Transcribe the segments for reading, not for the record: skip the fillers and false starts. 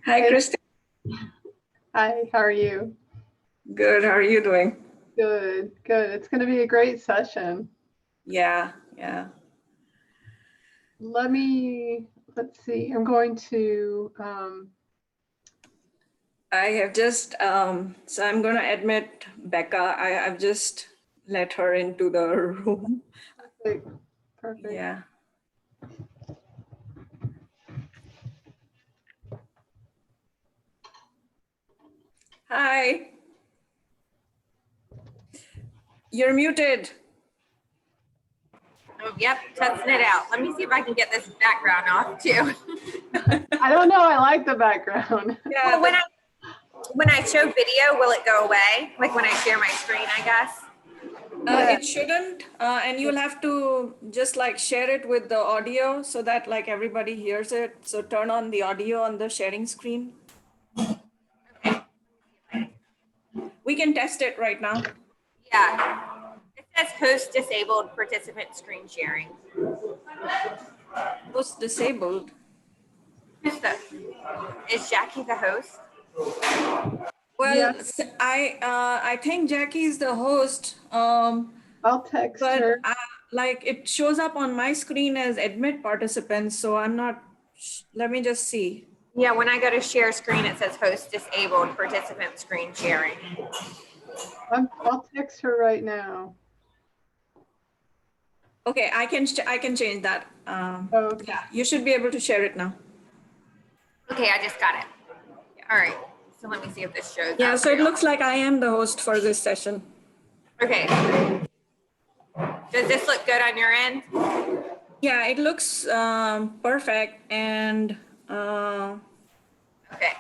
Hi, Hey, Christine. hi, how are you? Good. How are you doing? Good, good. It's going to be a great session. Yeah, yeah. Let's see, I'm going to, I have just, so I'm going to admit Becca. I've just let her into the room. perfect, perfect. Yeah. Hi. You're muted. Oh, yep, testing it out. Let me see if I can get this background off too. I don't know, I like the background. Yeah. Well, when I show video, will it go away? Like when I share my screen, I guess. It shouldn't, and you'll have to just like share it with the audio so that like everybody hears it. So turn on the audio on the sharing screen. We can test it right now. Yeah. It says host disabled participant screen sharing. Who's disabled? Who's the? Is Jackie the host? Well, Yeah. I think Jackie's the host, I'll text but her. like it shows up on my screen as admit participants, so I'm not. Let me just see. Yeah, when I go to share screen, it says host disabled participant screen sharing. I'll text her right now. Okay, I can change that. Okay. Yeah, you should be able to share it now. Okay, I just got it. All right. So let me see if this shows Yeah, up so it too. looks like I am the host for this session. Okay. Does this look good on your end? Yeah, it looks perfect, and Okay.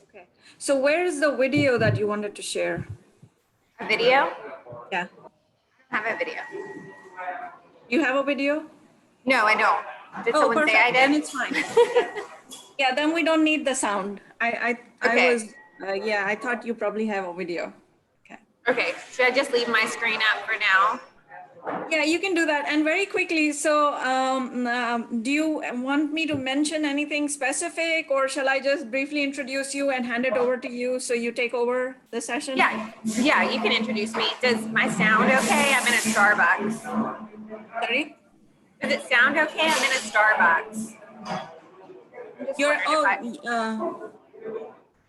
okay. So where is the video that you wanted to share? A video? Yeah, I have a video. you have a video? No, I don't. Did Oh, someone perfect. say I did? Then it's fine. Yeah, then we don't need the sound. I Okay. was, yeah, I thought you probably have a video. Okay. Okay. Should I just leave my screen up for now? Yeah, you can do that. And very quickly, so do you want me to mention anything specific, or shall I just briefly introduce you and hand it over to you so you take over the session? Yeah. Yeah, you can introduce me. Does my sound okay? I'm in a Starbucks. Sorry? Does it sound okay? I'm in a Starbucks. I'm just You're, wondering if I.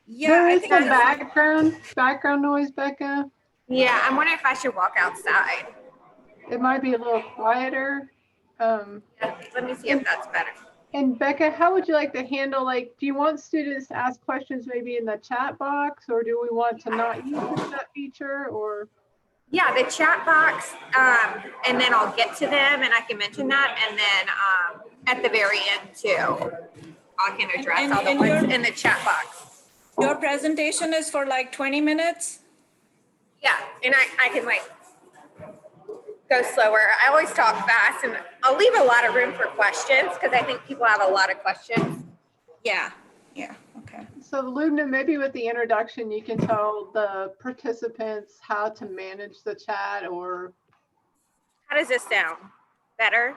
yeah, There I is think some this, background noise, Becca. Yeah, I'm wondering if I should walk outside. It might be a little quieter. Yeah, let me see if that's better. And Becca, how would you like to handle, like, do you want students to ask questions maybe in the chat box, or do we want to not use the chat feature, or? Yeah, the chat box, and then I'll get to them and I can mention that. And then at the very end too, I can address all the and ones in the chat box. your presentation is for like 20 minutes? Yeah, and I can like go slower. I always talk fast and I'll leave a lot of room for questions because I think people have a lot of questions. Yeah, yeah, okay. So Lubna, maybe with the introduction, you can tell the participants how to manage the chat, or, How does this sound? Better?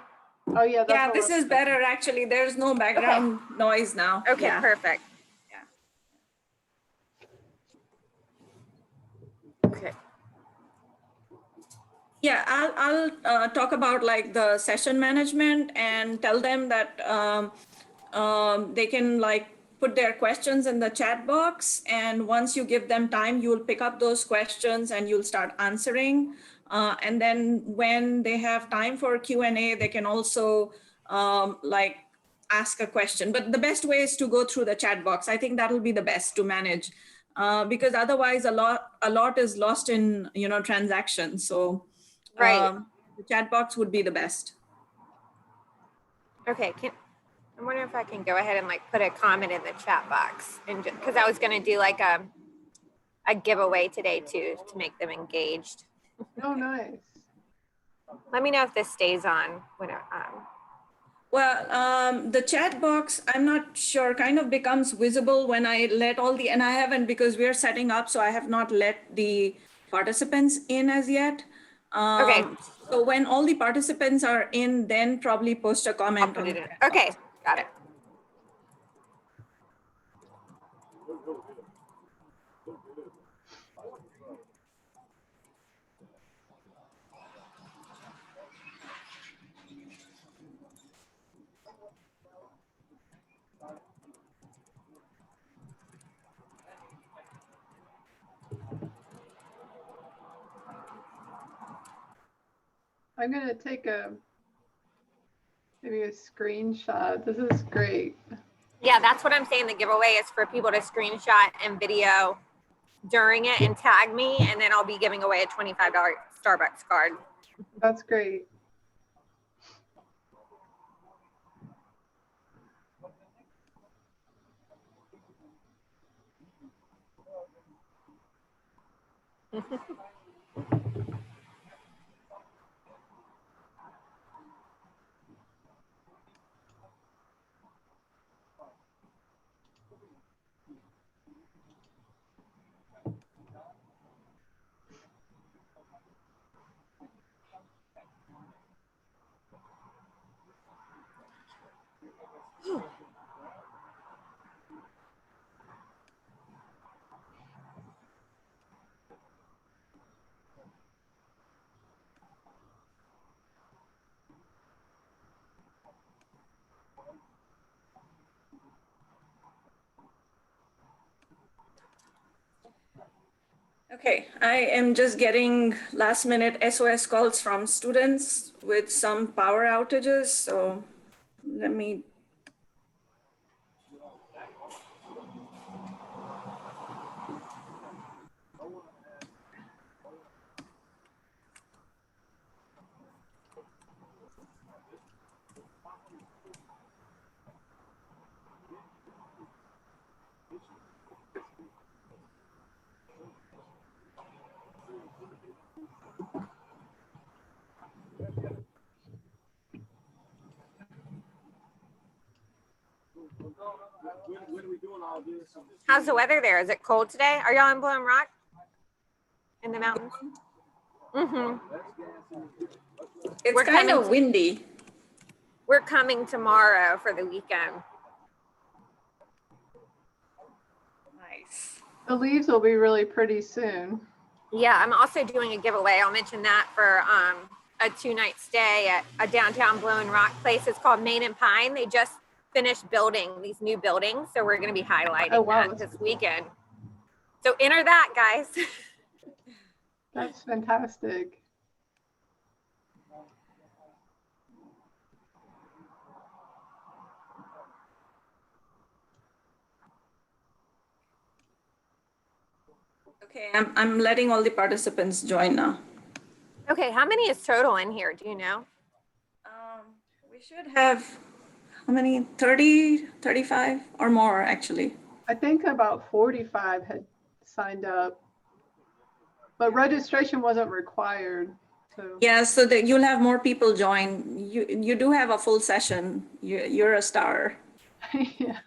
oh yeah, that's Yeah, what this we're- is better actually. There's no background noise now. Okay, Yeah. perfect. Okay. Yeah, I'll talk about like the session management and tell them that they can like put their questions in the chat box, and once you give them time, you'll pick up those questions and you'll start answering. And then when they have time for Q&A, they can also like ask a question. But the best way is to go through the chat box. I think that'll be the best to manage, because otherwise a lot is lost in transactions. So Right. the chat box would be the best. Okay, I'm wondering if I can go ahead and like put a comment in the chat box, and because I was going to do like a giveaway today too to make them engaged. Oh, nice. Let me know if this stays on when Well, the chat box, I'm not sure, kind of becomes visible when I let and I haven't, because we're setting up, so I have not let the participants in as yet. Okay. So when all the participants are in, then probably post a I'll comment put on it the in. chat Okay, box. got it. I'm gonna take maybe a screenshot. This is great. Yeah, that's what I'm saying. The giveaway is for people to screenshot and video during it and tag me, and then I'll be giving away a $25 Starbucks card. That's great. Okay, I am just getting last minute SOS calls from students with some power outages. So let me. How's the weather there? Is it cold today? Are y'all in Blowing Rock? In the mountains? Mm-hmm. It's We're kind coming of windy. We're coming tomorrow for the weekend. Nice. The leaves will be really pretty soon. Yeah, I'm also doing a giveaway. I'll mention that for a 2-night stay at a downtown Blowing Rock place. It's called Main and Pine. They just finished building these new buildings, so we're going to be highlighting that this weekend. So enter that, guys. That's fantastic. Okay, I'm letting all the participants join now. Okay, how many is total in here? Do you know? We should have, how many, 30, 35 or more actually. I think about 45 had signed up, but registration wasn't required. So Yeah, so that you'll have more people join. You do have a full session. You're a star. yeah.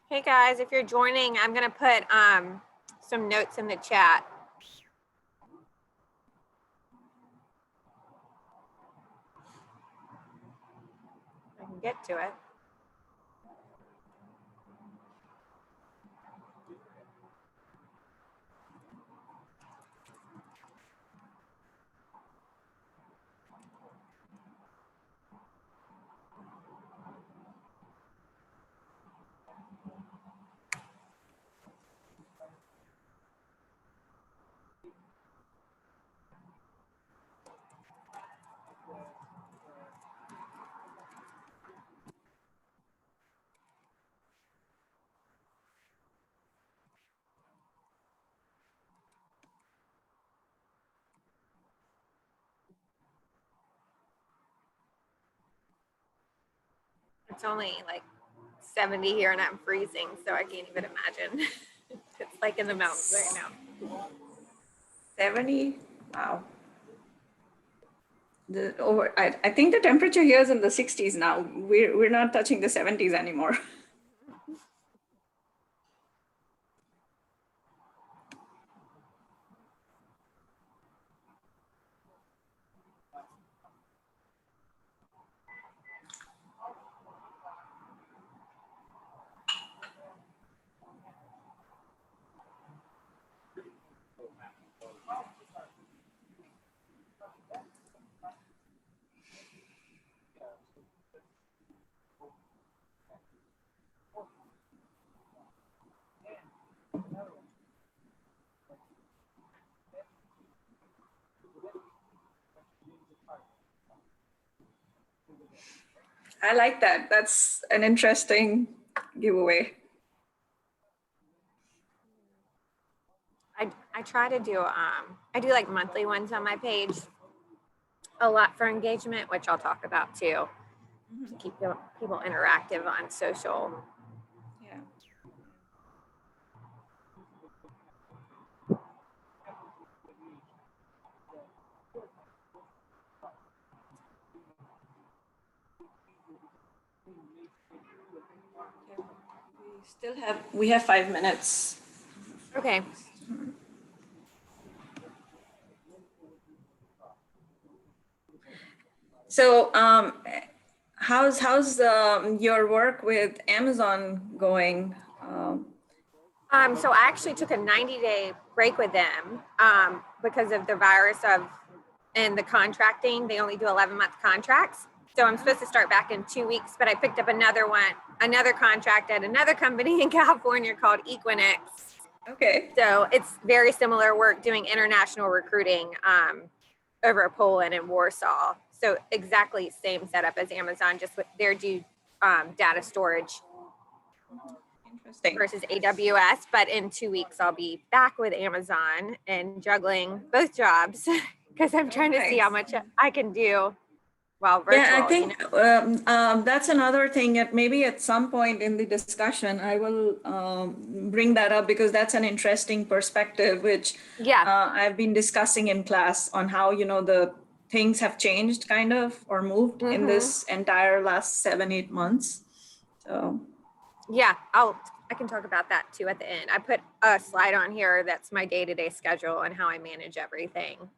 Hey guys, if you're joining, I'm going to put some notes in the chat. I can get to it. It's only like 70 here and I'm freezing, so I can't even imagine. It's like in the mountains right now. 70? Wow. I think the temperature here is in the 60s now. We're not touching the 70s anymore. I like that. That's an interesting giveaway. I try to do I do like monthly ones on my page a lot for engagement, which I'll talk about too, to keep people interactive on social. Yeah. We have 5 minutes. Okay. So how's your work with Amazon going? So I actually took a 90-day break with them because of the virus and the contracting. They only do 11-month contracts. So I'm supposed to start back in 2 weeks, but I picked up another contract at another company in California called Equinix. Okay. So it's very similar work doing international recruiting over Poland and Warsaw. So exactly same setup as Amazon, just with their data storage Interesting. versus AWS. But in 2 weeks, I'll be back with Amazon and juggling both jobs because I'm trying to see how much I can do while virtual. Yeah, I think that's another thing that maybe at some point in the discussion, I will bring that up because that's an interesting perspective, which I've been discussing in class on how, the things have changed kind of or moved in this entire last 7-8 months. So. Yeah, I can talk about that too at the end. I put a slide on here that's my day-to-day schedule and how I manage everything.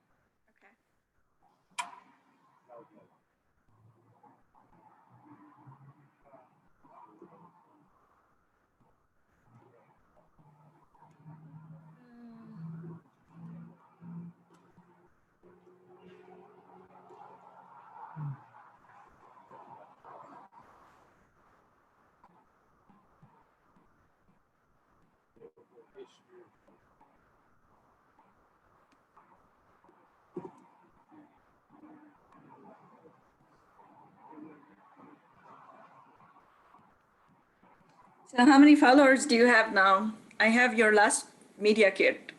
So how many followers do you have now? I have your last media kit.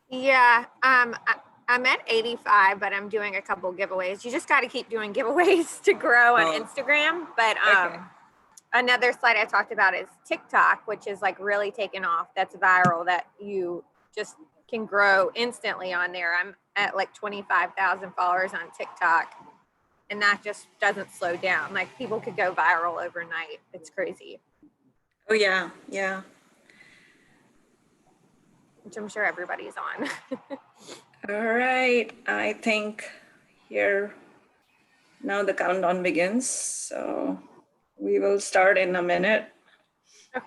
Yeah, I'm at 85, but I'm doing a couple giveaways. You just got to keep doing giveaways to grow on Instagram. But another slide I talked about is TikTok, which is like really taken off. That's viral, that you just can grow instantly on there. I'm at like 25,000 followers on TikTok, and that just doesn't slow down. Like people could go viral overnight. It's crazy. Oh yeah, yeah. Which I'm sure everybody's on. All right, I think here now the countdown begins. So we will start in a minute. Okay.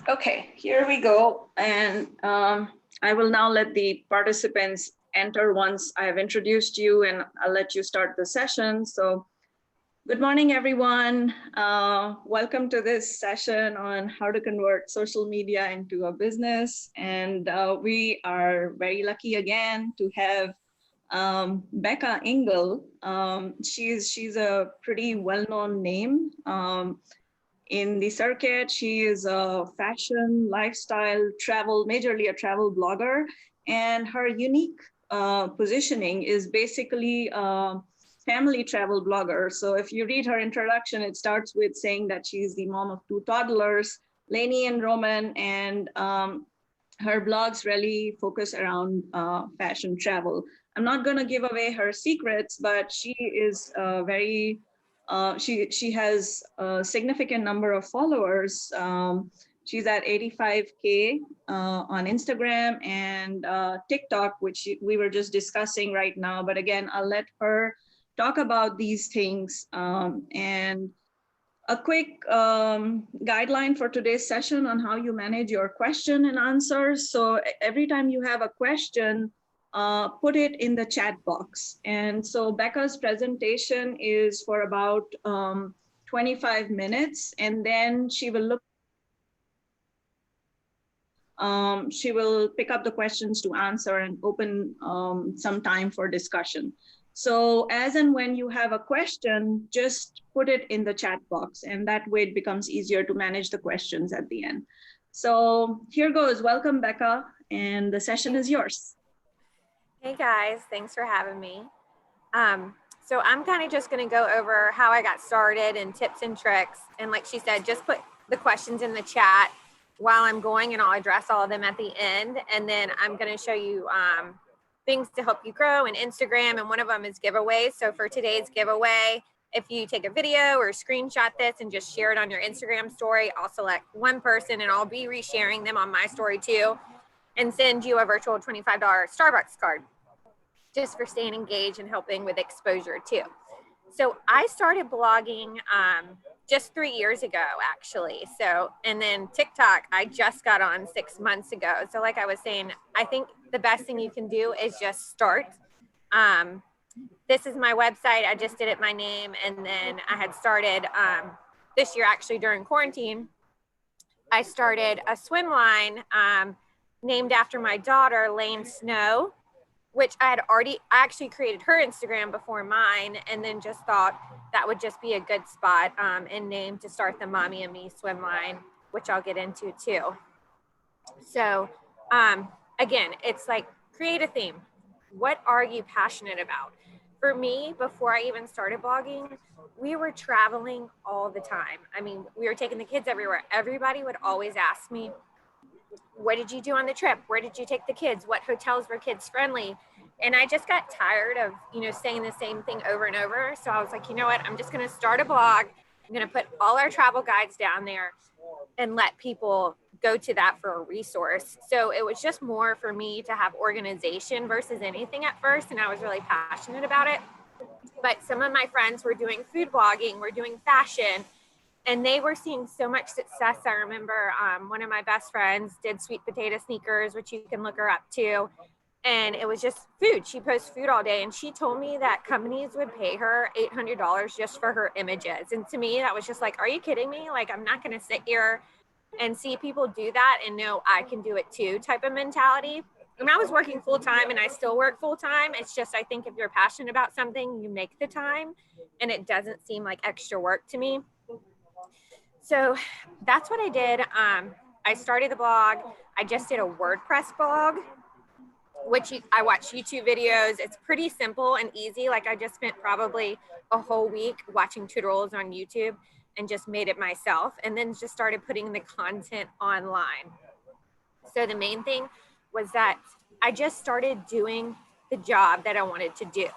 Okay, here we go. And I will now let the participants enter once I have introduced you, and I'll let you start the session. So good morning, everyone. Welcome to this session on how to convert social media into a business. And we are very lucky again to have Becca Engel. She's a pretty well-known name in the circuit. She is a fashion, lifestyle, travel, majorly a travel blogger. And her unique positioning is basically family travel blogger. So if you read her introduction, it starts with saying that she's the mom of 2 toddlers, Lainey and Roman, and her blogs really focus around fashion travel. I'm not going to give away her secrets, but she is she has a significant number of followers. She's at 85K on Instagram and TikTok, which we were just discussing right now. But again, I'll let her talk about these things. And a quick guideline for today's session on how you manage your question and answers. So every time you have a question, put it in the chat box. And so Becca's presentation is for about 25 minutes, and then she will pick up the questions to answer and open some time for discussion. So as and when you have a question, just put it in the chat box, and that way it becomes easier to manage the questions at the end. So here goes. Welcome, Becca, and the session is yours. Hey guys, thanks for having me. So I'm kind of just going to go over how I got started and tips and tricks. And like she said, just put the questions in the chat while I'm going, and I'll address all of them at the end. And then I'm going to show you things to help you grow in Instagram. And one of them is giveaways. So for today's giveaway, if you take a video or screenshot this and just share it on your Instagram story, I'll select one person and I'll be resharing them on my story too, and send you a virtual $25 Starbucks card just for staying engaged and helping with exposure too. So I started blogging just 3 years ago, actually. So, and then TikTok, I just got on 6 months ago. So like I was saying, I think the best thing you can do is just start. This is my website. I just did it my name. And then I had started this year, actually during quarantine, I started a swim line named after my daughter, Lane Snow, which I actually created her Instagram before mine, and then just thought that would just be a good spot and name to start the Mommy and Me swim line, which I'll get into too. So again, it's like create a theme. What are you passionate about? For me, before I even started blogging, we were traveling all the time. I mean, we were taking the kids everywhere. Everybody would always ask me, what did you do on the trip? Where did you take the kids? What hotels were kids friendly? And I just got tired of, saying the same thing over and over. So I was like, you know what? I'm just going to start a blog. I'm going to put all our travel guides down there and let people go to that for a resource. So it was just more for me to have organization versus anything at first. And I was really passionate about it. But some of my friends were doing food blogging, were doing fashion, and they were seeing so much success. I remember one of my best friends did sweet potato sneakers, which you can look her up too. And it was just food. She posts food all day. And she told me that companies would pay her $800 just for her images. And to me, that was just like, are you kidding me? Like, I'm not going to sit here and see people do that and know I can do it too type of mentality. And I was working full time, and I still work full time. It's just, I think if you're passionate about something, you make the time, and it doesn't seem like extra work to me. So that's what I did. I started the blog. I just did a WordPress blog, which I watch YouTube videos. It's pretty simple and easy. Like I just spent probably a whole week watching tutorials on YouTube and just made it myself, and then just started putting the content online. So the main thing was that I just started doing the job that I wanted to do.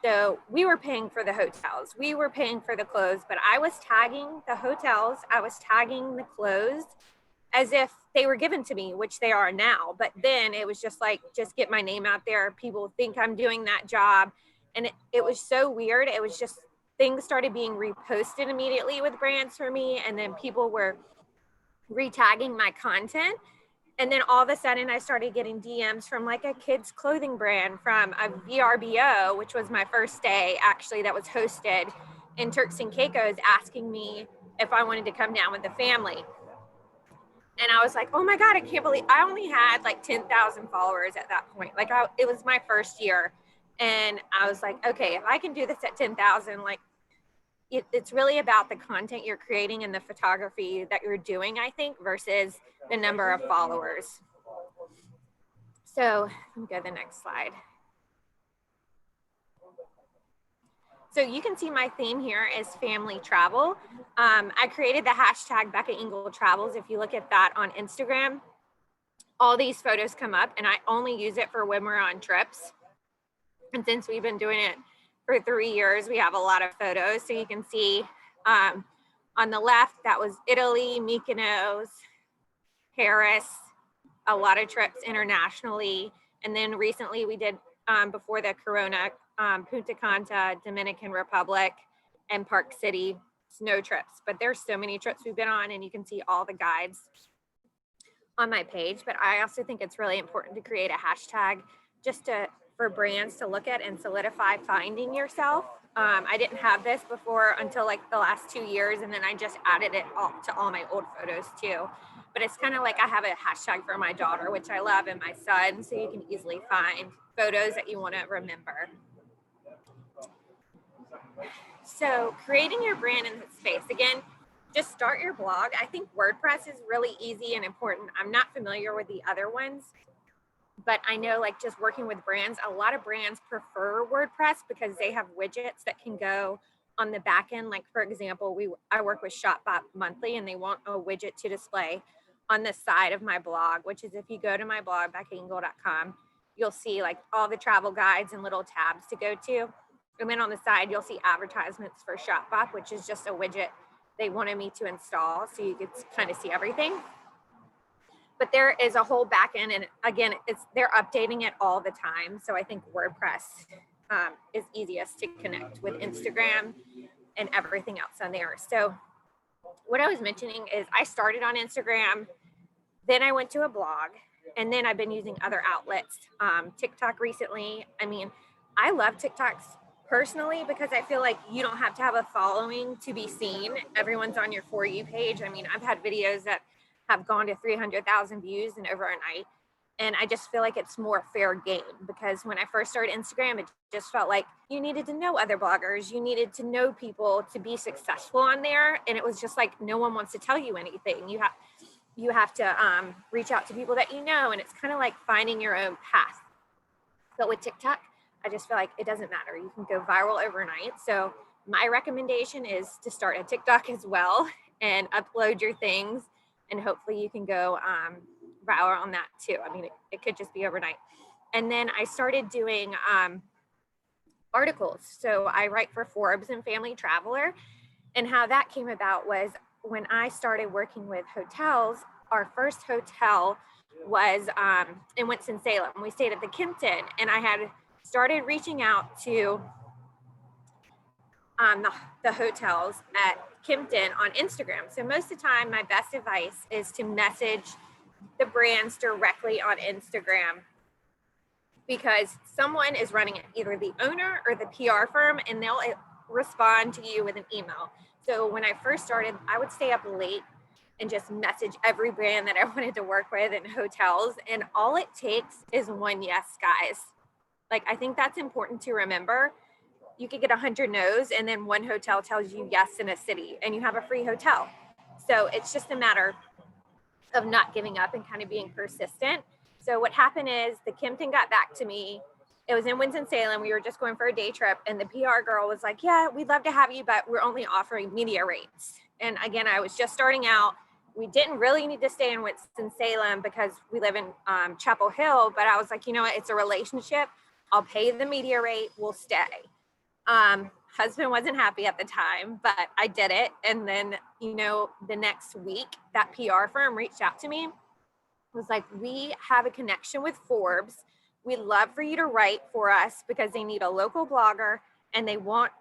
So we were paying for the hotels, we were paying for the clothes, but I was tagging the hotels, I was tagging the clothes as if they were given to me, which they are now. But then it was just like, just get my name out there. People think I'm doing that job. And it was so weird. It was just, things started being reposted immediately with brands for me. And then people were retagging my content. And then all of a sudden I started getting DMs from like a kids clothing brand from a VRBO, which was my first day actually, that was hosted in Turks and Caicos, asking me if I wanted to come down with the family. And I was like, oh my God, I can't believe I only had like 10,000 followers at that point. Like it was my first year. And I was like, okay, if I can do this at 10,000, like it's really about the content you're creating and the photography that you're doing, I think, versus the number of followers. So let me go to the next slide. So you can see my theme here is family travel. I created the hashtag Becca Engel Travels. If you look at that on Instagram, all these photos come up, and I only use it for when we're on trips. And since we've been doing it for 3 years, we have a lot of photos. So you can see on the left, that was Italy, Mykonos, Paris, a lot of trips internationally. And then recently we did, before the Corona, Punta Cana, Dominican Republic, and Park City snow trips. But there's so many trips we've been on, and you can see all the guides on my page. But I also think it's really important to create a hashtag just for brands to look at and solidify finding yourself. I didn't have this before until like the last 2 years, and then I just added it all to all my old photos too. But it's kind of like I have a hashtag for my daughter, which I love, and my son, so you can easily find photos that you want to remember. So creating your brand in this space, again, just start your blog. I think WordPress is really easy and important. I'm not familiar with the other ones, but I know like just working with brands, a lot of brands prefer WordPress because they have widgets that can go on the back end. Like for example, I work with Shopbot Monthly, and they want a widget to display on the side of my blog, which is if you go to my blog, beccaengel.com, you'll see like all the travel guides and little tabs to go to. And then on the side, you'll see advertisements for Shopbot, which is just a widget they wanted me to install so you could kind of see everything. But there is a whole back end, and again, they're updating it all the time. So I think WordPress is easiest to connect with Instagram and everything else on there. So what I was mentioning is I started on Instagram, then I went to a blog, and then I've been using other outlets. TikTok recently. I mean, I love TikToks personally because I feel like you don't have to have a following to be seen. Everyone's on your For You page. I mean, I've had videos that have gone to 300,000 views in over a night. And I just feel like it's more fair game because when I first started Instagram, it just felt like you needed to know other bloggers. You needed to know people to be successful on there. And it was just like, no one wants to tell you anything. You have to reach out to people that you know. And it's kind of like finding your own path. But with TikTok, I just feel like it doesn't matter. You can go viral overnight. So my recommendation is to start a TikTok as well and upload your things. And hopefully you can go viral on that too. I mean, it could just be overnight. And then I started doing articles. So I write for Forbes and Family Traveler. And how that came about was when I started working with hotels, our first hotel was in Winston-Salem. We stayed at the Kimpton, and I had started reaching out to the hotels at Kimpton on Instagram. So most of the time, my best advice is to message the brands directly on Instagram because someone is running it, either the owner or the PR firm, and they'll respond to you with an email. So when I first started, I would stay up late and just message every brand that I wanted to work with in hotels. And all it takes is one yes, guys. Like, I think that's important to remember. You could get 100 no's, and then one hotel tells you yes in a city, and you have a free hotel. So it's just a matter of not giving up and kind of being persistent. So what happened is the Kimpton got back to me. It was in Winston-Salem. We were just going for a day trip, and the PR girl was like, yeah, we'd love to have you, but we're only offering media rates. And again, I was just starting out. We didn't really need to stay in Winston-Salem because we live in Chapel Hill, but I was like, you know what, it's a relationship. I'll pay the media rate, we'll stay. Husband wasn't happy at the time, but I did it. And then, you know, the next week, that PR firm reached out to me, was like, we have a connection with Forbes. We'd love for you to write for us because they need a local blogger and they want,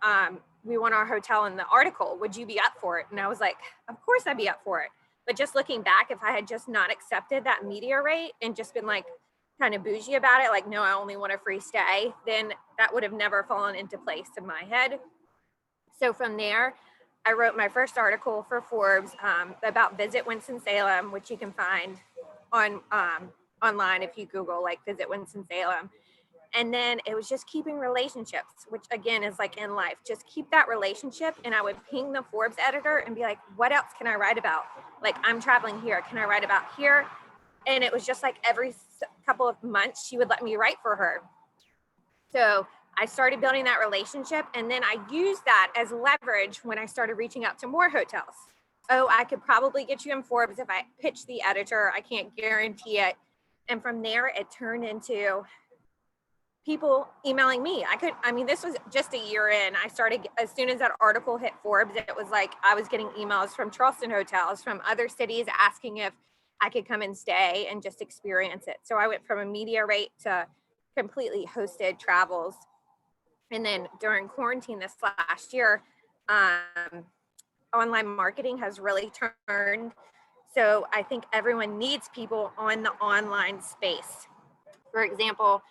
we want our hotel in the article. Would you be up for it? And I was like, of course I'd be up for it. But just looking back, if I had just not accepted that media rate and just been like kind of bougie about it, like, no, I only want a free stay, then that would have never fallen into place in my head. So from there, I wrote my first article for Forbes about Visit Winston-Salem, which you can find on online if you Google like Visit Winston-Salem. And then it was just keeping relationships, which again is like in life, just keep that relationship. And I would ping the Forbes editor and be like, what else can I write about? Like, I'm traveling here. Can I write about here? And it was just like every couple of months, she would let me write for her. So I started building that relationship, and then I used that as leverage when I started reaching out to more hotels. Oh, I could probably get you in Forbes if I pitch the editor. I can't guarantee it. And from there, it turned into people emailing me. This was just a year in. I started, as soon as that article hit Forbes, it was like I was getting emails from Charleston hotels, from other cities asking if I could come and stay and just experience it. So I went from a media rate to completely hosted travels. And then during quarantine this last year, online marketing has really turned. So I think everyone needs people on the online space. For example,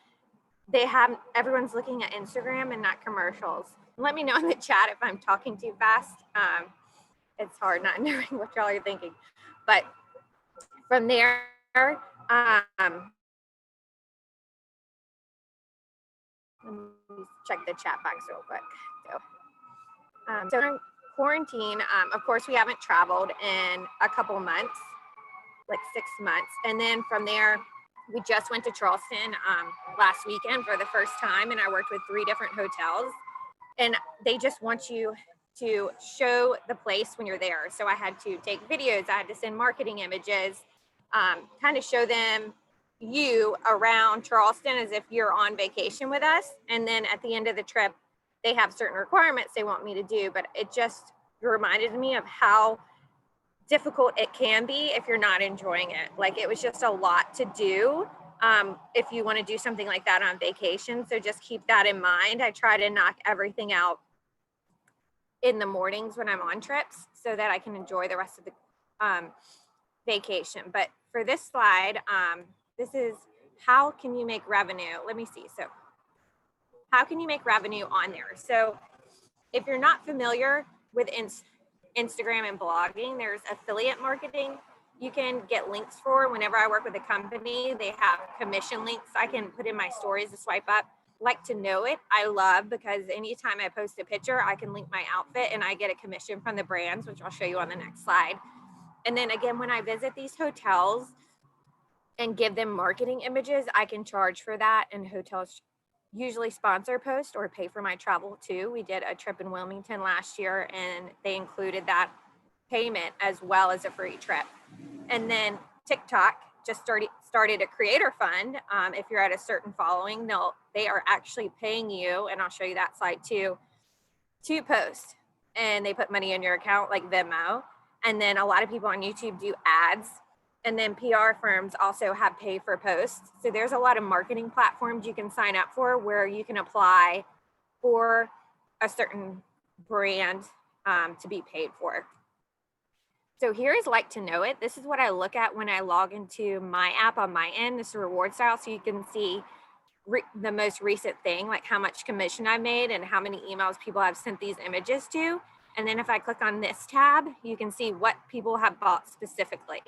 everyone's looking at Instagram and not commercials. Let me know in the chat if I'm talking too fast. It's hard not knowing what y'all are thinking. But from there, let me check the chat box real quick. So during quarantine, of course, we haven't traveled in a couple months, like 6 months. And then from there, we just went to Charleston last weekend for the first time, and I worked with 3 different hotels. And they just want you to show the place when you're there. So I had to take videos, I had to send marketing images, kind of show them you around Charleston as if you're on vacation with us. And then at the end of the trip, they have certain requirements they want me to do, but it just reminded me of how difficult it can be if you're not enjoying it. Like, it was just a lot to do if you want to do something like that on vacation. So just keep that in mind. I try to knock everything out in the mornings when I'm on trips so that I can enjoy the rest of the vacation. But for this slide, this is how can you make revenue? Let me see. So how can you make revenue on there? So if you're not familiar with Instagram and blogging, there's affiliate marketing you can get links for. Whenever I work with a company, they have commission links I can put in my stories to swipe up. Like to Know It, I love, because anytime I post a picture, I can link my outfit and I get a commission from the brands, which I'll show you on the next slide. And then again, when I visit these hotels and give them marketing images, I can charge for that, and hotels usually sponsor post or pay for my travel too. We did a trip in Wilmington last year and they included that payment as well as a free trip. And then TikTok just started a creator fund. If you're at a certain following, they are actually paying you, and I'll show you that slide too, to post. And they put money in your account like Venmo. And then a lot of people on YouTube do ads. And then PR firms also have pay for posts. So there's a lot of marketing platforms you can sign up for where you can apply for a certain brand to be paid for. So here is Like to Know It. This is what I look at when I log into my app on my end. This is reward style, so you can see the most recent thing, like how much commission I made and how many emails people have sent these images to. And then if I click on this tab, you can see what people have bought specifically.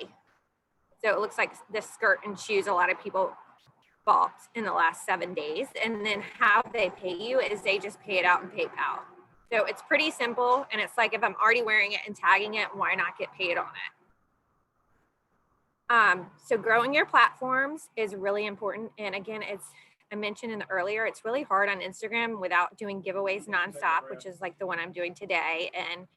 So it looks like this skirt and shoes a lot of people bought in the last 7 days. And then how they pay you is they just pay it out in PayPal. So it's pretty simple. And it's like, if I'm already wearing it and tagging it, why not get paid on it? So growing your platforms is really important. And again, I mentioned earlier, it's really hard on Instagram without doing giveaways nonstop, which is like the one I'm doing today. And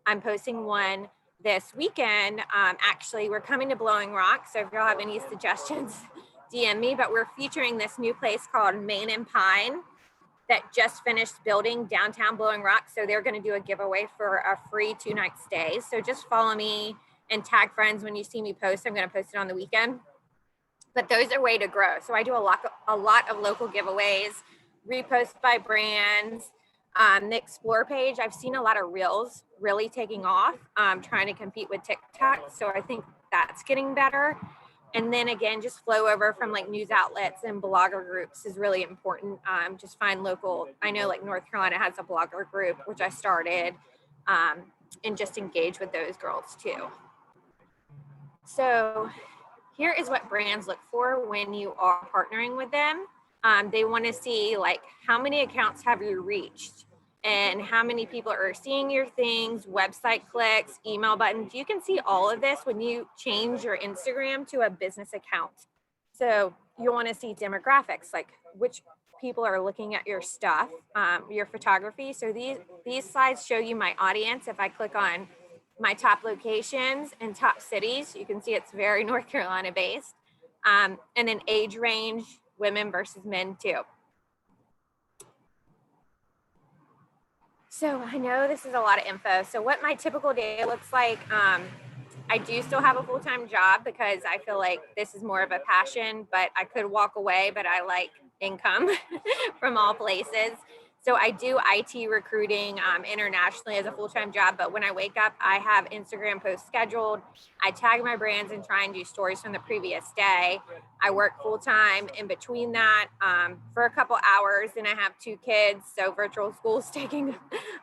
I'm posting one this weekend. Actually, we're coming to Blowing Rock. So if y'all have any suggestions, DM me. But we're featuring this new place called Main and Pine that just finished building downtown Blowing Rock. So they're going to do a giveaway for a free 2-night stay. So just follow me and tag friends when you see me post. I'm going to post it on the weekend. But those are a way to grow. So I do a lot of local giveaways, reposts by brands. The Explore page, I've seen a lot of reels really taking off, trying to compete with TikTok. So I think that's getting better. And then again, just flow over from like news outlets and blogger groups is really important. Just find local. I know like North Carolina has a blogger group, which I started, and just engage with those girls too. So here is what brands look for when you are partnering with them. They want to see like how many accounts have you reached and how many people are seeing your things, website clicks, email buttons. You can see all of this when you change your Instagram to a business account. So you want to see demographics, like which people are looking at your stuff, your photography. So these slides show you my audience. If I click on my top locations and top cities, you can see it's very North Carolina based. And then age range, women versus men too. So I know this is a lot of info. So what my typical day looks like, I do still have a full-time job because I feel like this is more of a passion, but I could walk away, but I like income from all places. So I do IT recruiting internationally as a full-time job, but when I wake up, I have Instagram posts scheduled. I tag my brands and try and do stories from the previous day. I work full-time in between that for a couple hours, and I have 2 kids, so virtual school is taking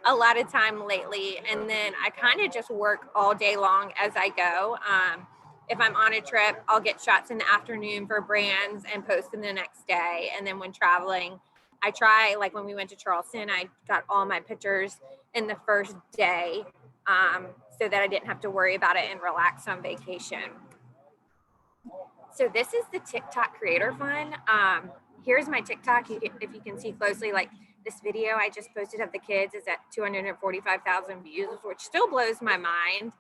a lot of time lately. And then I kind of just work all day long as I go. If I'm on a trip, I'll get shots in the afternoon for brands and post them the next day. And then when traveling, I try, like when we went to Charleston, I got all my pictures in the first day so that I didn't have to worry about it and relax on vacation. So this is the TikTok Creator Fund. Here's my TikTok. If you can see closely, like this video I just posted of the kids is at 245,000 views, which still blows my mind.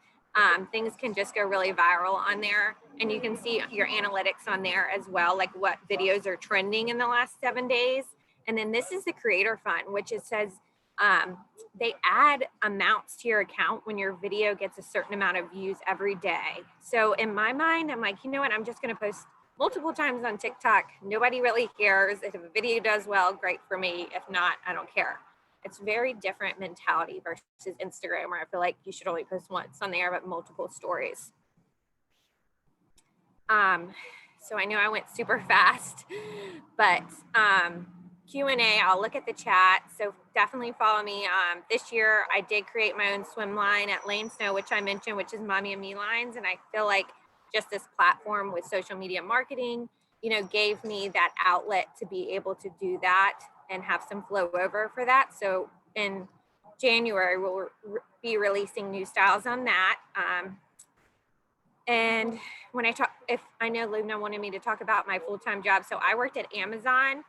Things can just go really viral on there, and you can see your analytics on there as well, like what videos are trending in the last 7 days. And then this is the Creator Fund, which it says they add amounts to your account when your video gets a certain amount of views every day. So in my mind, I'm like, you know what? I'm just going to post multiple times on TikTok. Nobody really cares. If a video does well, great for me. If not, I don't care. It's very different mentality versus Instagram, where I feel like you should only post once on there, but multiple stories. So I know I went super fast, but Q&A, I'll look at the chat. So definitely follow me. This year I did create my own swim line at Lane Snow, which I mentioned, which is Mommy and Me Lines. And I feel like just this platform with social media marketing, you know, gave me that outlet to be able to do that and have some flow over for that. So in January, we'll be releasing new styles on that. And when I talk, if I know Luna wanted me to talk about my full-time job. So I worked at Amazon,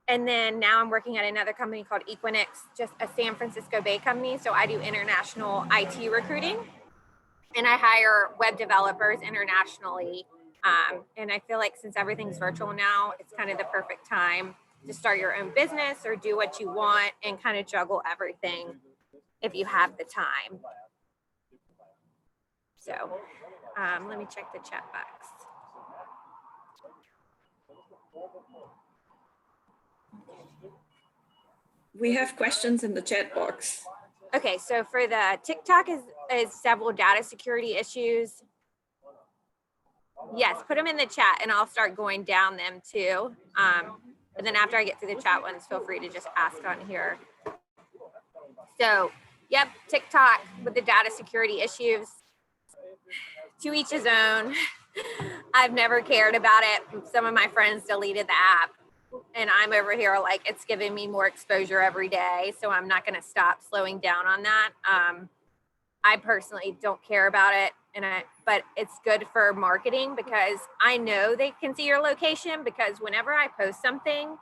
and then now I'm working at another company called Equinix, just a San Francisco Bay company. So I do international IT recruiting, and I hire web developers internationally. And I feel like since everything's virtual now, it's kind of the perfect time to start your own business or do what you want and kind of juggle everything if you have the time. So let me check the chat box. We have questions in the chat box. Okay, so for the TikTok is several data security issues. Yes, put them in the chat and I'll start going down them too. And then after I get through the chat ones, feel free to just ask on here. So, yep, TikTok with the data security issues. To each his own. I've never cared about it. Some of my friends deleted the app, and I'm over here like it's giving me more exposure every day. So I'm not going to stop slowing down on that. I personally don't care about it, but it's good for marketing because I know they can see your location, because whenever I post something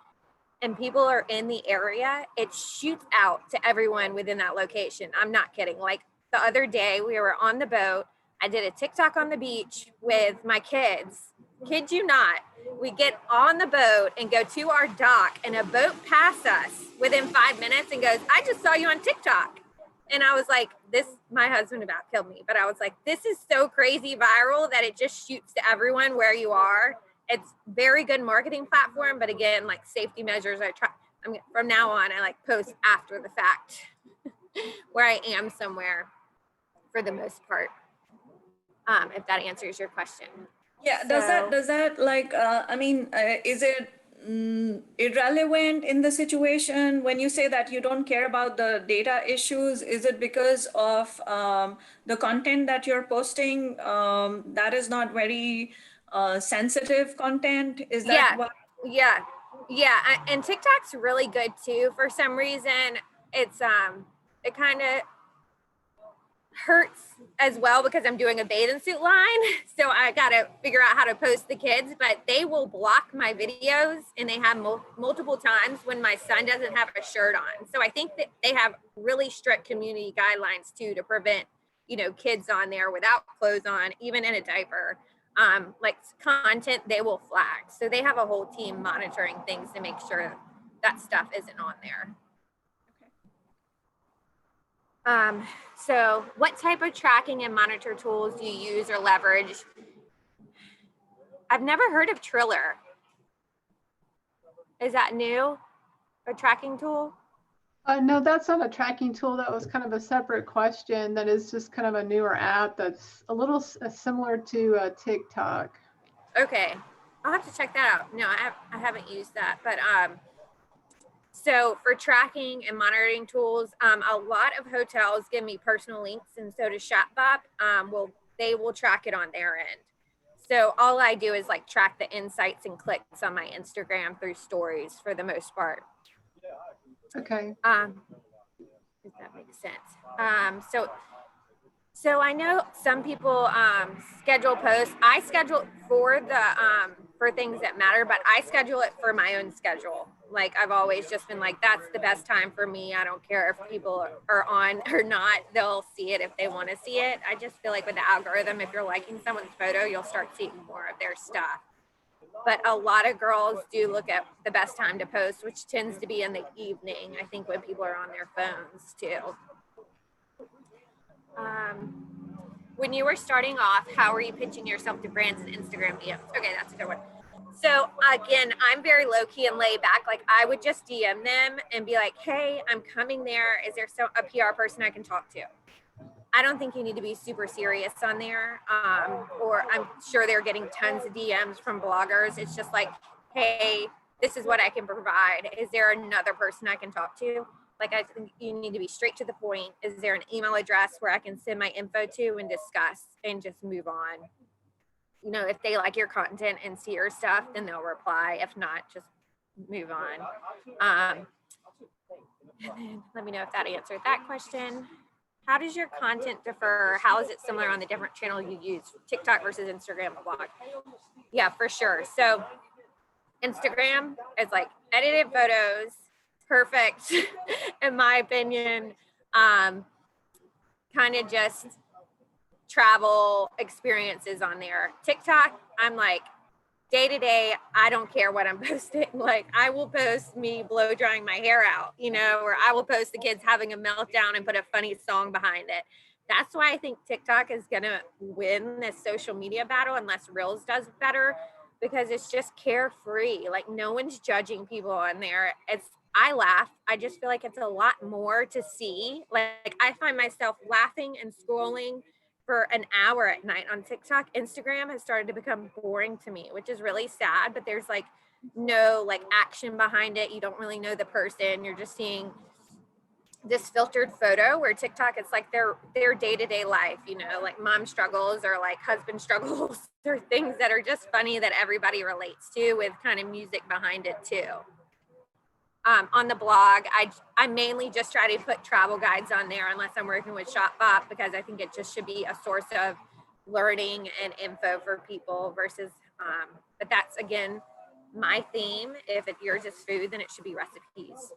and people are in the area, it shoots out to everyone within that location. I'm not kidding. Like the other day we were on the boat. I did a TikTok on the beach with my kids. Kid you not. We get on the boat and go to our dock, and a boat passed us within 5 minutes and goes, I just saw you on TikTok. And I was like, my husband about killed me, but I was like, this is so crazy viral that it just shoots to everyone where you are. It's very good marketing platform. But again, like safety measures, from now on, I like post after the fact where I am somewhere for the most part. If that answers your question. Yeah, does that like, is it irrelevant in the situation when you say that you don't care about the data issues? Is it because of the content that you're posting that is not very sensitive content? Is that what? Yeah. And TikTok's really good too. For some reason, it's it kind of, hurts as well because I'm doing a bathing suit line. So I got to figure out how to post the kids, but they will block my videos, and they have multiple times when my son doesn't have a shirt on. So I think that they have really strict community guidelines too to prevent, you know, kids on there without clothes on, even in a diaper. Like content they will flag. So they have a whole team monitoring things to make sure that stuff isn't on there. So what type of tracking and monitor tools do you use or leverage? I've never heard of Triller. Is that new? A tracking tool? No, that's not a tracking tool. That was kind of a separate question. That is just kind of a newer app that's a little similar to TikTok. Okay, I'll have to check that out. No, I haven't used that, but so for tracking and monitoring tools, a lot of hotels give me personal links, and so does Shopbop. They will track it on their end. So all I do is like track the insights and clicks on my Instagram through stories for the most part. Okay. If that makes sense. So I know some people schedule posts. I schedule for the for things that matter, but I schedule it for my own schedule. Like I've always just been like, that's the best time for me. I don't care if people are on or not. They'll see it if they want to see it. I just feel like with the algorithm, if you're liking someone's photo, you'll start seeing more of their stuff. But a lot of girls do look at the best time to post, which tends to be in the evening. I think when people are on their phones too. When you were starting off, how were you pitching yourself to brands and Instagram DMs? Okay, that's a good one. So again, I'm very low key and laid back. Like I would just DM them and be like, hey, I'm coming there. Is there a PR person I can talk to? I don't think you need to be super serious on there. Or I'm sure they're getting tons of DMs from bloggers. It's just like, hey, this is what I can provide. Is there another person I can talk to? Like I think you need to be straight to the point. Is there an email address where I can send my info to and discuss and just move on? You know, if they like your content and see your stuff, then they'll reply. If not, just move on. And then let me know if that answered that question. How does your content differ? How is it similar on the different channels you use? TikTok versus Instagram blog? Yeah, for sure. So Instagram is like edited photos, perfect, in my opinion. Kind of just travel experiences on there. TikTok, I'm like day to day, I don't care what I'm posting. Like I will post me blow drying my hair out, you know, or I will post the kids having a meltdown and put a funny song behind it. That's why I think TikTok is gonna win this social media battle unless Reels does better, because it's just carefree. Like no one's judging people on there. I laugh. I just feel like it's a lot more to see. Like I find myself laughing and scrolling for an hour at night on TikTok. Instagram has started to become boring to me, which is really sad, but there's like no like action behind it. You don't really know the person. You're just seeing this filtered photo, where TikTok, it's like their day-to-day life, you know, like mom struggles or like husband struggles or things that are just funny that everybody relates to, with kind of music behind it too. On the blog, I mainly just try to put travel guides on there unless I'm working with Shopbop, because I think it just should be a source of learning and info for people versus, but that's again, my theme. If yours is food, then it should be recipes.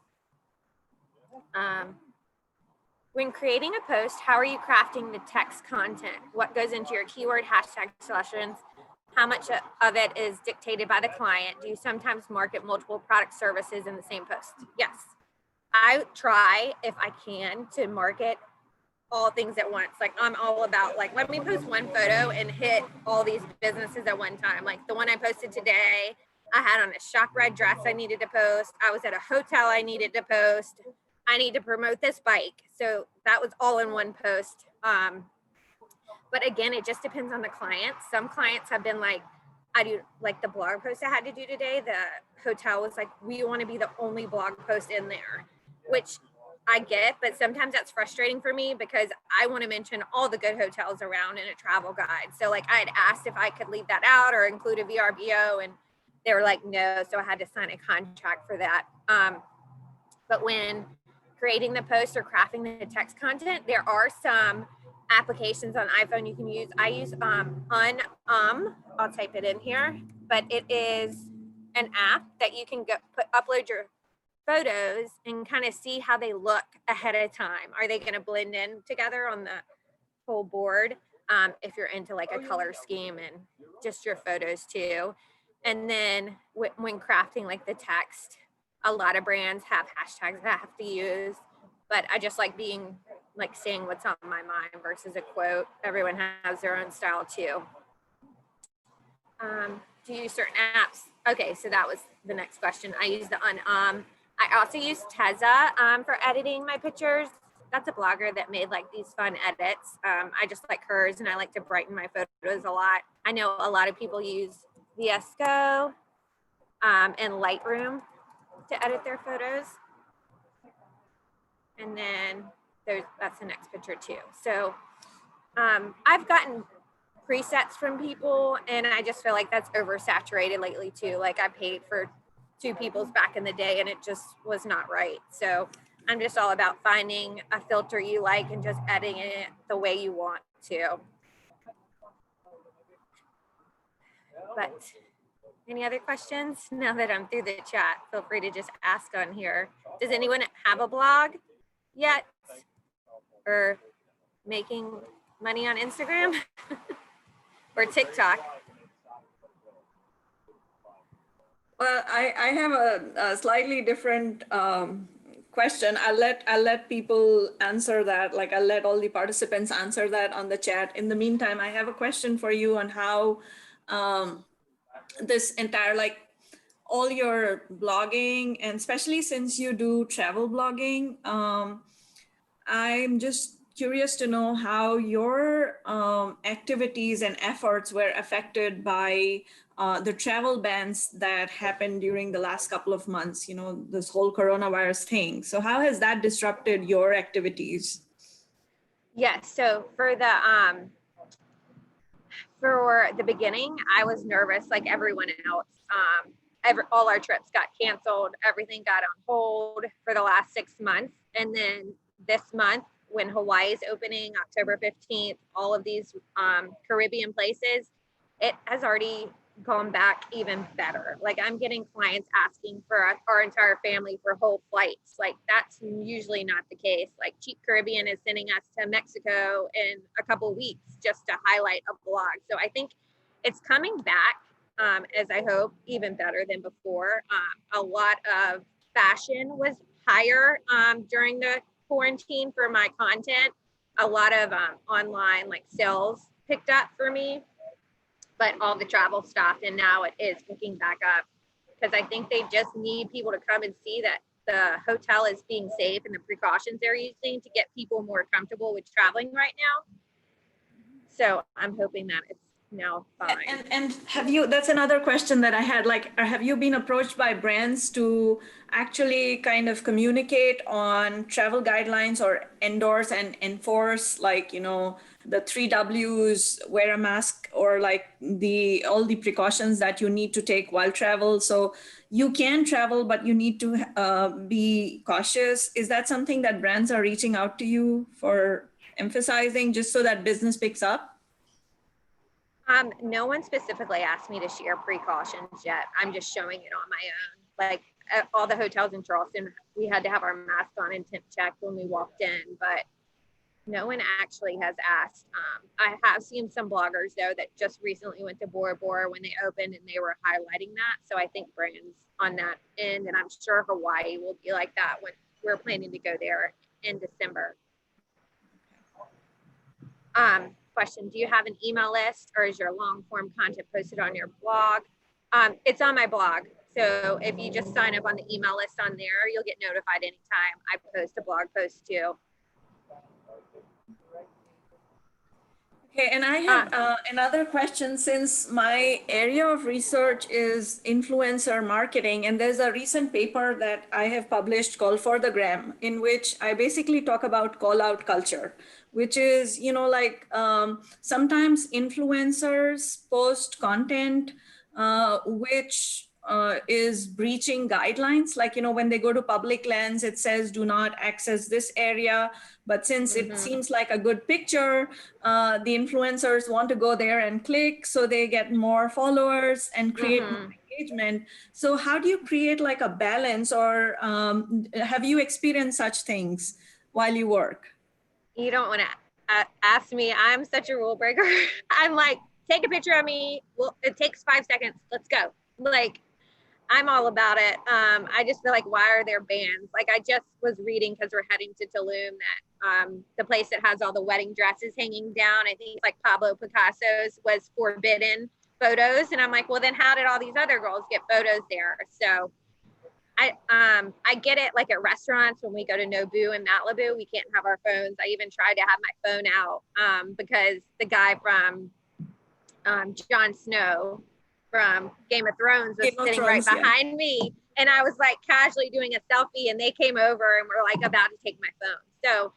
When creating a post, how are you crafting the text content? What goes into your keyword hashtag selections? How much of it is dictated by the client? Do you sometimes market multiple product services in the same post? Yes. I try, if I can, to market all things at once. Like I'm all about like, let me post one photo and hit all these businesses at one time. Like the one I posted today, I had on a shop red dress I needed to post. I was at a hotel I needed to post. I need to promote this bike. So that was all in one post. But again, it just depends on the client. Some clients have been like, I do like the blog post I had to do today. The hotel was like, we want to be the only blog post in there, which I get, but sometimes that's frustrating for me because I want to mention all the good hotels around in a travel guide. So like I had asked if I could leave that out or include a VRBO, and they were like, no. So I had to sign a contract for that. But when creating the post or crafting the text content, there are some applications on iPhone you can use. I use I'll type it in here, but it is an app that you can upload your photos and kind of see how they look ahead of time. Are they going to blend in together on the whole board? If you're into like a color scheme and just your photos too. And then when crafting like the text, a lot of brands have hashtags that I have to use, but I just like saying what's on my mind versus a quote. Everyone has their own style too. Do you use certain apps? Okay, so that was the next question. I use the I also use Tezza for editing my pictures. That's a blogger that made like these fun edits. I just like hers, and I like to brighten my photos a lot. I know a lot of people use VSCO and Lightroom to edit their photos. And then that's the next picture too. So I've gotten presets from people, and I just feel like that's oversaturated lately too. Like I paid for 2 people's back in the day, and it just was not right. So I'm just all about finding a filter you like and just editing it the way you want to. But any other questions? Now that I'm through the chat, feel free to just ask on here. Does anyone have a blog yet? Or making money on Instagram or TikTok? Well, I have a slightly different question. I'll let people answer that. Like I'll let all the participants answer that on the chat. In the meantime, I have a question for you on how this entire, like all your blogging, and especially since you do travel blogging, I'm just curious to know how your activities and efforts were affected by the travel bans that happened during the last couple of months, this whole coronavirus thing. So how has that disrupted your activities? Yes, so for the beginning, I was nervous like everyone else. All our trips got canceled. Everything got on hold for the last 6 months. And then this month, when Hawaii is opening October 15th, all of these Caribbean places, it has already gone back even better. Like I'm getting clients asking for our entire family for whole flights. Like that's usually not the case. Like Cheap Caribbean is sending us to Mexico in a couple of weeks just to highlight a blog. So I think it's coming back, as I hope, even better than before. A lot of fashion was higher during the quarantine for my content. A lot of online like sales picked up for me, but all the travel stopped, and now it is picking back up because I think they just need people to come and see that the hotel is being safe and the precautions they're using to get people more comfortable with traveling right now. So I'm hoping that it's now fine. And have you, that's another question that I had, like, have you been approached by brands to actually kind of communicate on travel guidelines or endorse and enforce, like, the 3 W's, wear a mask, or like all the precautions that you need to take while travel? So you can travel, but you need to be cautious. Is that something that brands are reaching out to you for emphasizing, just so that business picks up? No one specifically asked me to share precautions yet. I'm just showing it on my own. Like at all the hotels in Charleston, we had to have our mask on and temp check when we walked in, but no one actually has asked. I have seen some bloggers though that just recently went to Bora Bora when they opened, and they were highlighting that. So I think brands on that end, and I'm sure Hawaii will be like that when we're planning to go there in December. Question, do you have an email list, or is your long form content posted on your blog? It's on my blog. So if you just sign up on the email list on there, you'll get notified anytime I post a blog post too. Okay, and I have another question, since my area of research is influencer marketing, and there's a recent paper that I have published called For the Gram, in which I basically talk about call out culture, which is, sometimes influencers post content which is breaching guidelines. Like, when they go to public lands, it says do not access this area. But since it seems like a good picture, the influencers want to go there and click, so they get more followers and create more engagement. So how do you create like a balance, or have you experienced such things while you work? You don't want to ask me. I'm such a rule breaker. I'm like, take a picture of me. Well, it takes 5 seconds. Let's go. Like, I'm all about it. I just feel like, why are there bans? Like, I just was reading, because we're heading to Tulum, that the place that has all the wedding dresses hanging down, I think it's like Pablo Picasso's, was forbidden photos. And I'm like, well, then how did all these other girls get photos there? So I get it. Like at restaurants, when we go to Nobu in Malibu, we can't have our phones. I even tried to have my phone out because the guy from Jon Snow from Game of Thrones was sitting right behind me. And I was like casually doing a selfie, and they came over and were like about to take my phone. So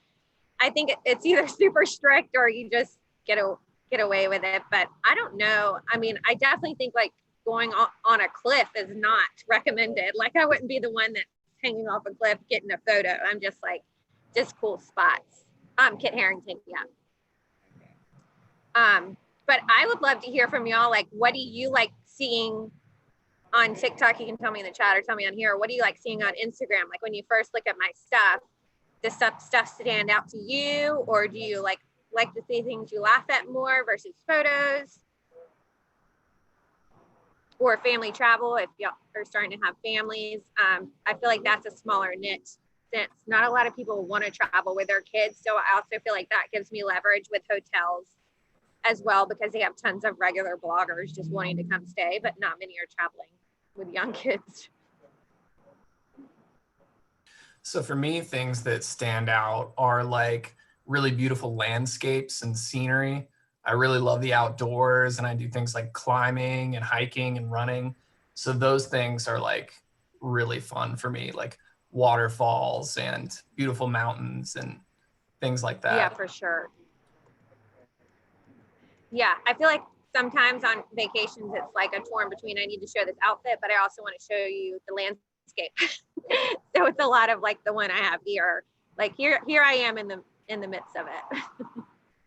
I think it's either super strict or you just get away with it. But I don't know. I mean, I definitely think like going on a cliff is not recommended. Like, I wouldn't be the one that's hanging off a cliff getting a photo. I'm just like, just cool spots. Kit Harington, yeah. But I would love to hear from y'all. Like, what do you like seeing on TikTok? You can tell me in the chat or tell me on here. What do you like seeing on Instagram? Like, when you first look at my stuff, does stuff stand out to you, or do you like to see things you laugh at more versus photos? Or family travel, if y'all are starting to have families. I feel like that's a smaller niche, since not a lot of people want to travel with their kids. So I also feel like that gives me leverage with hotels as well, because they have tons of regular bloggers just wanting to come stay, but not many are traveling with young kids. So for me, things that stand out are like really beautiful landscapes and scenery. I really love the outdoors, and I do things like climbing and hiking and running. So those things are like really fun for me, like waterfalls and beautiful mountains and things like that. Yeah, for sure. Yeah, I feel like sometimes on vacations, it's like a torn between, I need to show this outfit, but I also want to show you the landscape. So it's a lot of like the one I have here. Like here I am in the midst of it.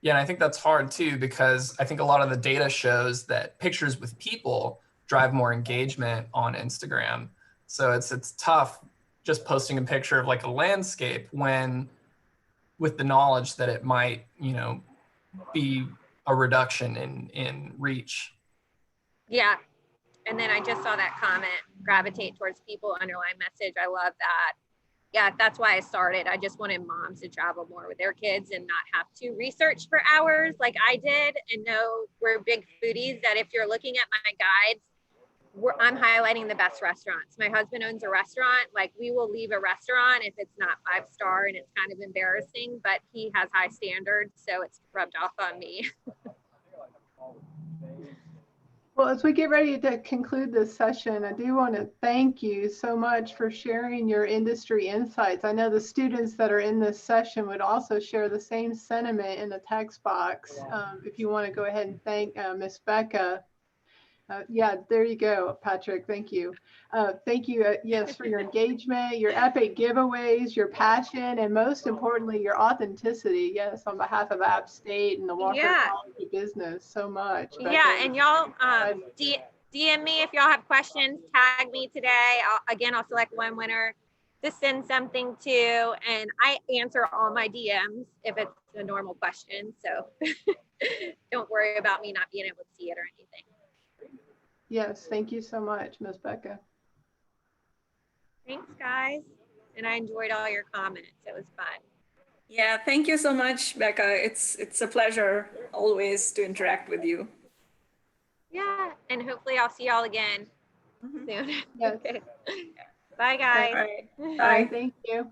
Yeah, and I think that's hard too, because I think a lot of the data shows that pictures with people drive more engagement on Instagram. So it's tough just posting a picture of like a landscape when, with the knowledge that it might, be a reduction in reach. Yeah. And then I just saw that comment, gravitate towards people, underline message. I love that. Yeah, that's why I started. I just wanted moms to travel more with their kids and not have to research for hours like I did. And know we're big foodies, that if you're looking at my guides, I'm highlighting the best restaurants. My husband owns a restaurant. Like, we will leave a restaurant if it's not 5-star, and it's kind of embarrassing, but he has high standards, so it's rubbed off on me. Well, as we get ready to conclude this session, I do want to thank you so much for sharing your industry insights. I know the students that are in this session would also share the same sentiment in the text box. If you want to go ahead and thank Ms. Becca. Yeah, there you go, Patrick. Thank you. Thank you, yes, for your engagement, your epic giveaways, your passion, and most importantly, your authenticity. Yes, on behalf of App State and the Walker College of Business, so much. Becca. Yeah, and y'all DM me if y'all have questions. Tag me today. I'll select one winner to send something to, and I answer all my DMs if it's a normal question. So don't worry about me not being able to see it or anything. Yes, thank you so much, Ms. Becca. Thanks, guys. And I enjoyed all your comments. It was fun. Yeah, thank you so much, Becca. It's a pleasure always to interact with you. Yeah, and hopefully I'll see y'all again soon. Yes. Okay. Bye, guys. All right. Bye. Bye. Thank you.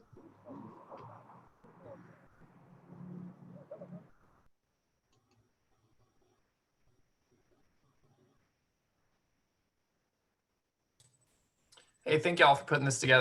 Hey, thank y'all for putting this together.